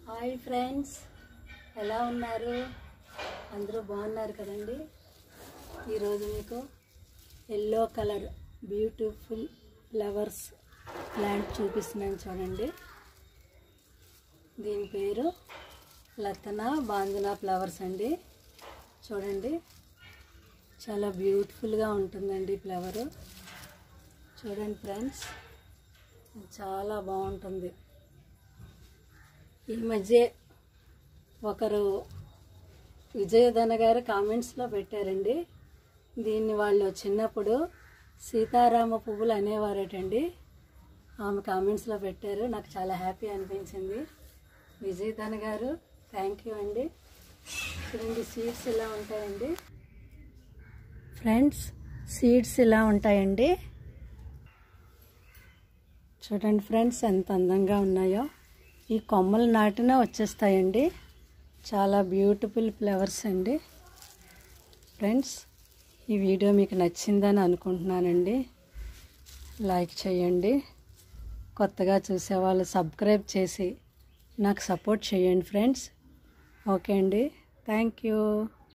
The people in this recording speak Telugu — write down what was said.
హాయ్ ఫ్రెండ్స్, ఎలా ఉన్నారు? అందరూ బాగున్నారు కదండి. ఈరోజు మీకు yellow colour beautiful flowers plant చూపిస్తున్నాను చూడండి. దీని పేరు లతనా బాంజనా ఫ్లవర్స్ అండి. చూడండి, చాలా బ్యూటిఫుల్గా ఉంటుందండి ఫ్లవరు. చూడండి ఫ్రెండ్స్, చాలా బాగుంటుంది. ఈ మధ్య ఒకరు విజయధన గారు కామెంట్స్లో పెట్టారండి. దీన్ని వాళ్ళు చిన్నప్పుడు సీతారామ పువ్వులు అనేవారటండి. ఆమె కామెంట్స్లో పెట్టారు. నాకు చాలా హ్యాపీ అనిపించింది. విజయధన గారు, థ్యాంక్ యూ అండి. చూడండి, సీడ్స్ ఇలా ఉంటాయండి ఫ్రెండ్స్. సీడ్స్ ఇలా ఉంటాయండి. చూడండి ఫ్రెండ్స్, ఎంత అందంగా ఉన్నాయో. ఈ కొమ్మలు నాటినా వచ్చేస్తాయండి. చాలా బ్యూటిఫుల్ ఫ్లవర్స్ అండి. ఫ్రెండ్స్, ఈ వీడియో మీకు నచ్చిందని అనుకుంటున్నానండి. లైక్ చేయండి. కొత్తగా చూసేవాళ్ళు సబ్స్క్రైబ్ చేసి నాకు సపోర్ట్ చేయండి ఫ్రెండ్స్. ఓకే అండి, థ్యాంక్ యూ.